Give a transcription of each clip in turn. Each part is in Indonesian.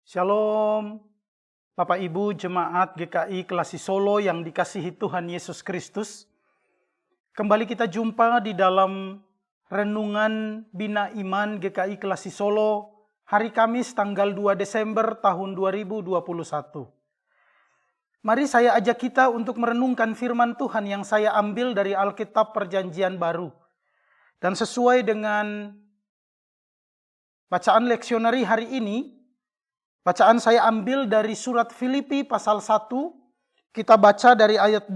Shalom, Bapak Ibu Jemaat GKI Kelasi Solo yang dikasihi Tuhan Yesus Kristus. Kembali kita jumpa di dalam Renungan Bina Iman GKI Kelasi Solo hari Kamis tanggal 2 Desember tahun 2021. Mari saya ajak kita untuk merenungkan firman Tuhan yang saya ambil dari Alkitab Perjanjian Baru. Dan sesuai dengan bacaan leksionari hari ini, bacaan saya ambil dari surat Filipi pasal 1, kita baca dari ayat 12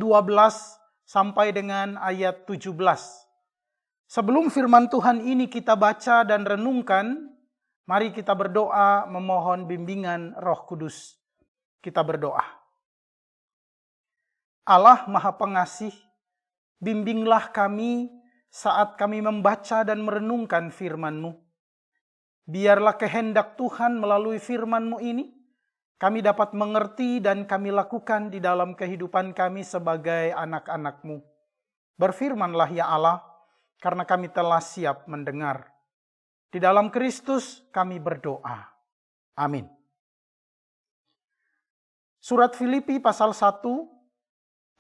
sampai dengan ayat 17. Sebelum firman Tuhan ini kita baca dan renungkan, mari kita berdoa memohon bimbingan Roh Kudus. Kita berdoa. Allah Maha Pengasih, bimbinglah kami saat kami membaca dan merenungkan firman-Mu. Biarlah kehendak Tuhan melalui firman-Mu ini, kami dapat mengerti dan kami lakukan di dalam kehidupan kami sebagai anak-anak-Mu. Berfirmanlah ya Allah, karena kami telah siap mendengar. Di dalam Kristus kami berdoa. Amin. Surat Filipi pasal 1,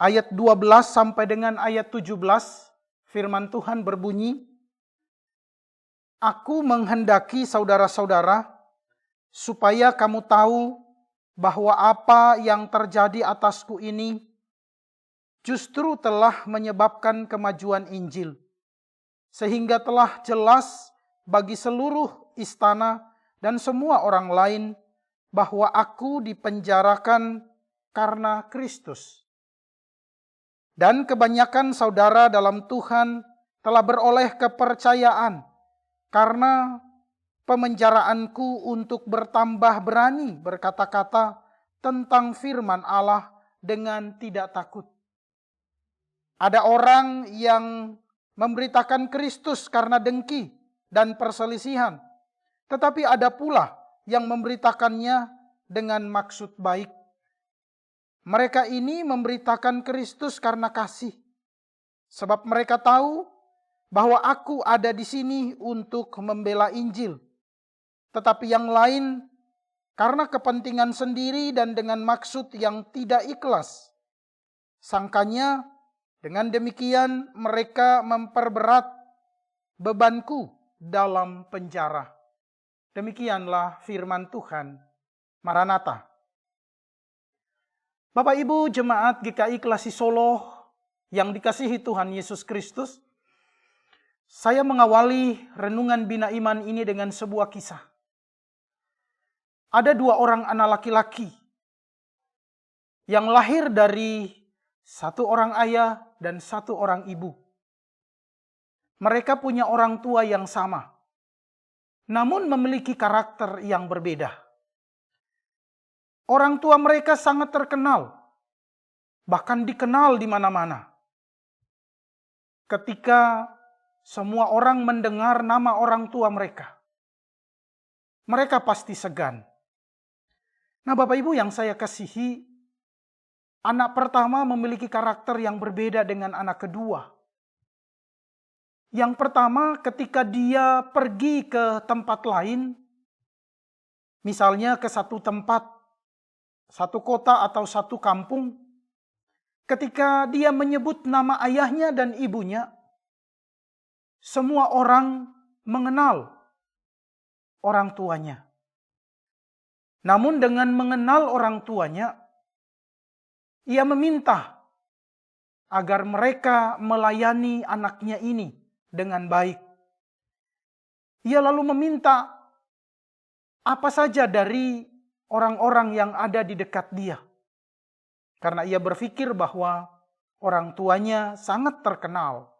ayat 12 sampai dengan ayat 17, firman Tuhan berbunyi, Aku menghendaki saudara-saudara, supaya kamu tahu bahwa apa yang terjadi atasku ini justru telah menyebabkan kemajuan Injil, sehingga telah jelas bagi seluruh istana dan semua orang lain bahwa aku dipenjarakan karena Kristus. Dan kebanyakan saudara dalam Tuhan telah beroleh kepercayaan, karena pemenjaraanku untuk bertambah berani berkata-kata tentang firman Allah dengan tidak takut. Ada orang yang memberitakan Kristus karena dengki dan perselisihan, tetapi ada pula yang memberitakannya dengan maksud baik. Mereka ini memberitakan Kristus karena kasih, sebab mereka tahu bahwa aku ada di sini untuk membela Injil. Tetapi yang lain, karena kepentingan sendiri dan dengan maksud yang tidak ikhlas. Sangkanya, dengan demikian mereka memperberat bebanku dalam penjara. Demikianlah firman Tuhan. Maranatha. Bapak Ibu Jemaat GKI Kelasi Solo yang dikasihi Tuhan Yesus Kristus, saya mengawali renungan Bina Iman ini dengan sebuah kisah. Ada dua orang anak laki-laki yang lahir dari satu orang ayah dan satu orang ibu. Mereka punya orang tua yang sama, namun memiliki karakter yang berbeda. Orang tua mereka sangat terkenal, bahkan dikenal di mana-mana. Ketika semua orang mendengar nama orang tua mereka, mereka pasti segan. Nah, Bapak Ibu yang saya kasihi, anak pertama memiliki karakter yang berbeda dengan anak kedua. Yang pertama, ketika dia pergi ke tempat lain, misalnya ke satu tempat, satu kota atau satu kampung, ketika dia menyebut nama ayahnya dan ibunya, semua orang mengenal orang tuanya. Namun dengan mengenal orang tuanya, ia meminta agar mereka melayani anaknya ini dengan baik. Ia lalu meminta apa saja dari orang-orang yang ada di dekat dia. Karena ia berpikir bahwa orang tuanya sangat terkenal.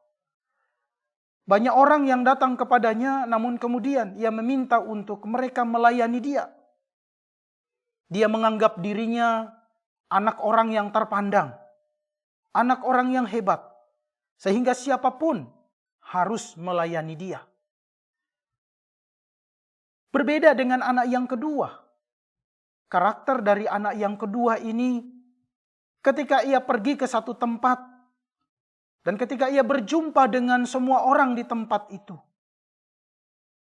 Banyak orang yang datang kepadanya, namun kemudian ia meminta untuk mereka melayani dia. Dia menganggap dirinya anak orang yang terpandang, anak orang yang hebat, sehingga siapapun harus melayani dia. Berbeda dengan anak yang kedua. Karakter dari anak yang kedua ini, ketika ia pergi ke satu tempat, dan ketika ia berjumpa dengan semua orang di tempat itu,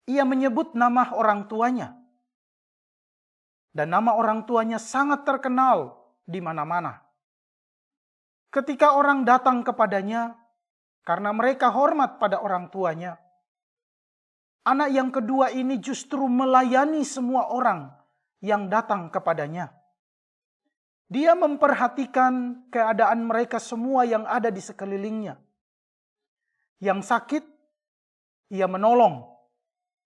ia menyebut nama orang tuanya. Dan nama orang tuanya sangat terkenal di mana-mana. Ketika orang datang kepadanya, karena mereka hormat pada orang tuanya, anak yang kedua ini justru melayani semua orang yang datang kepadanya. Dia memperhatikan keadaan mereka semua yang ada di sekelilingnya. Yang sakit, ia menolong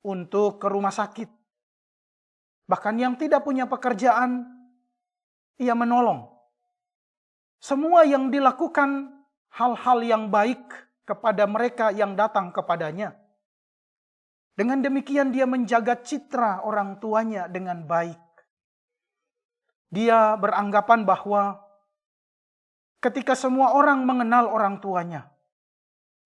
untuk ke rumah sakit. Bahkan yang tidak punya pekerjaan, ia menolong. Semua yang dilakukan hal-hal yang baik kepada mereka yang datang kepadanya. Dengan demikian dia menjaga citra orang tuanya dengan baik. Dia beranggapan bahwa ketika semua orang mengenal orang tuanya,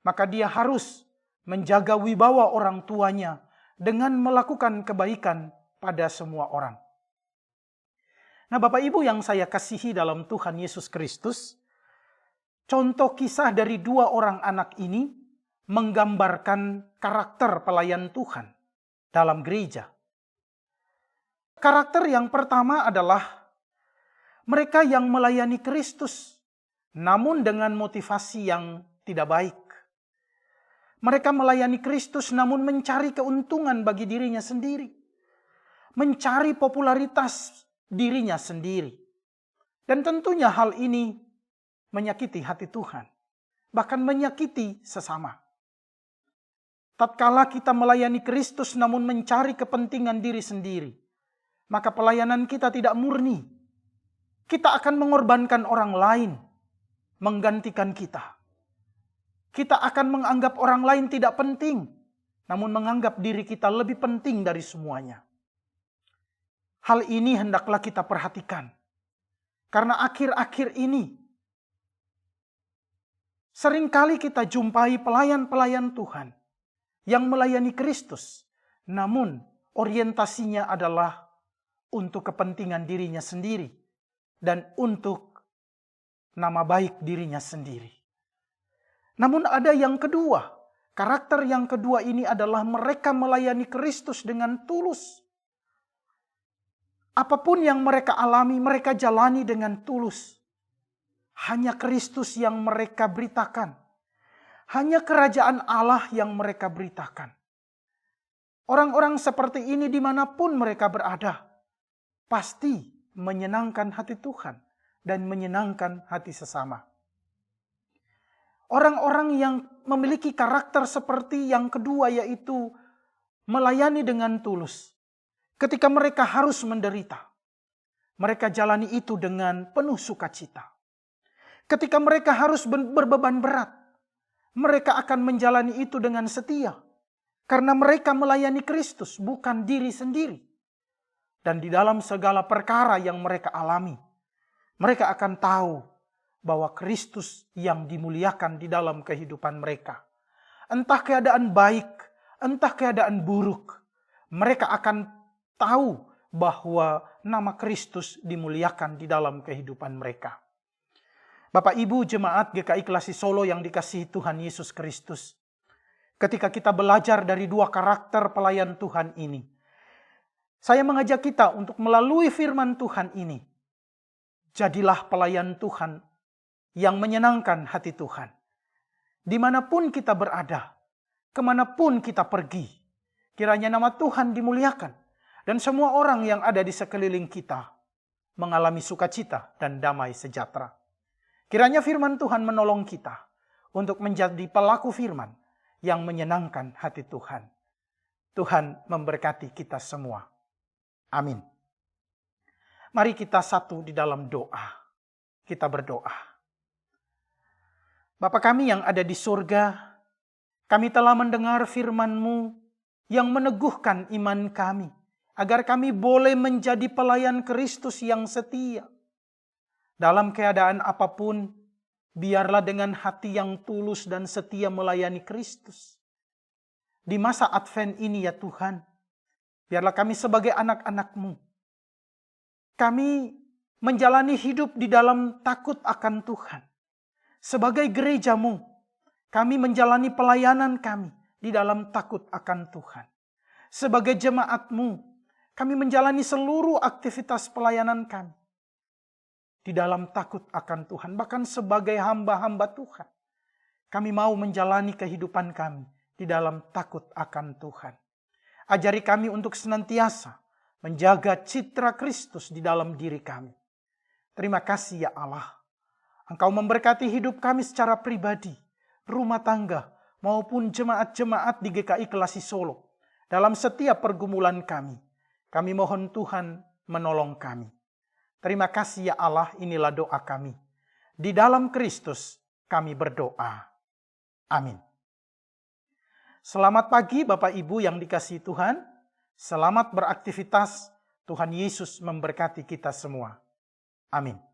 maka dia harus menjaga wibawa orang tuanya dengan melakukan kebaikan pada semua orang. Nah, Bapak Ibu yang saya kasihi dalam Tuhan Yesus Kristus, contoh kisah dari dua orang anak ini menggambarkan karakter pelayan Tuhan dalam gereja. Karakter yang pertama adalah mereka yang melayani Kristus, namun dengan motivasi yang tidak baik. Mereka melayani Kristus namun mencari keuntungan bagi dirinya sendiri. Mencari popularitas dirinya sendiri. Dan tentunya hal ini menyakiti hati Tuhan. Bahkan menyakiti sesama. Tatkala kita melayani Kristus namun mencari kepentingan diri sendiri, maka pelayanan kita tidak murni. Kita akan mengorbankan orang lain menggantikan kita. Kita akan menganggap orang lain tidak penting, namun menganggap diri kita lebih penting dari semuanya. Hal ini hendaklah kita perhatikan. Karena akhir-akhir ini, seringkali kita jumpai pelayan-pelayan Tuhan yang melayani Kristus, namun orientasinya adalah untuk kepentingan dirinya sendiri dan untuk nama baik dirinya sendiri. Namun ada yang kedua, karakter yang kedua ini adalah mereka melayani Kristus dengan tulus. Apapun yang mereka alami, mereka jalani dengan tulus. Hanya Kristus yang mereka beritakan. Hanya kerajaan Allah yang mereka beritakan. Orang-orang seperti ini dimanapun mereka berada, pasti menyenangkan hati Tuhan dan menyenangkan hati sesama. Orang-orang yang memiliki karakter seperti yang kedua, yaitu melayani dengan tulus. Ketika mereka harus menderita, mereka jalani itu dengan penuh sukacita. Ketika mereka harus berbeban berat, mereka akan menjalani itu dengan setia. Karena mereka melayani Kristus, bukan diri sendiri. Dan di dalam segala perkara yang mereka alami, mereka akan tahu bahwa Kristus yang dimuliakan di dalam kehidupan mereka. Entah keadaan baik, entah keadaan buruk, mereka akan tahu bahwa nama Kristus dimuliakan di dalam kehidupan mereka. Bapak Ibu jemaat GKI Klasi Solo yang dikasihi Tuhan Yesus Kristus. Ketika kita belajar dari dua karakter pelayan Tuhan ini, saya mengajak kita untuk melalui firman Tuhan ini, jadilah pelayan Tuhan yang menyenangkan hati Tuhan. Dimanapun kita berada, kemanapun kita pergi, kiranya nama Tuhan dimuliakan. Dan semua orang yang ada di sekeliling kita mengalami sukacita dan damai sejahtera. Kiranya firman Tuhan menolong kita untuk menjadi pelaku firman yang menyenangkan hati Tuhan. Tuhan memberkati kita semua. Amin. Mari kita satu di dalam doa. Kita berdoa. Bapa kami yang ada di surga, kami telah mendengar firman-Mu yang meneguhkan iman kami, agar kami boleh menjadi pelayan Kristus yang setia. Dalam keadaan apapun, biarlah dengan hati yang tulus dan setia melayani Kristus. Di masa Advent ini ya Tuhan, biarlah kami sebagai anak-anak-Mu, kami menjalani hidup di dalam takut akan Tuhan. Sebagai gereja-Mu, kami menjalani pelayanan kami di dalam takut akan Tuhan. Sebagai jemaat-Mu, Kami menjalani seluruh aktivitas pelayanan kami di dalam takut akan Tuhan. Bahkan sebagai hamba-hamba Tuhan, kami mau menjalani kehidupan kami di dalam takut akan Tuhan. Ajari kami untuk senantiasa menjaga citra Kristus di dalam diri kami. Terima kasih ya Allah. Engkau memberkati hidup kami secara pribadi, rumah tangga, maupun jemaat-jemaat di GKI Kelasi Solo. Dalam setiap pergumulan kami mohon Tuhan menolong kami. Terima kasih ya Allah, inilah doa kami. Di dalam Kristus kami berdoa. Amin. Selamat pagi Bapak Ibu yang dikasihi Tuhan. Selamat beraktivitas. Tuhan Yesus memberkati kita semua. Amin.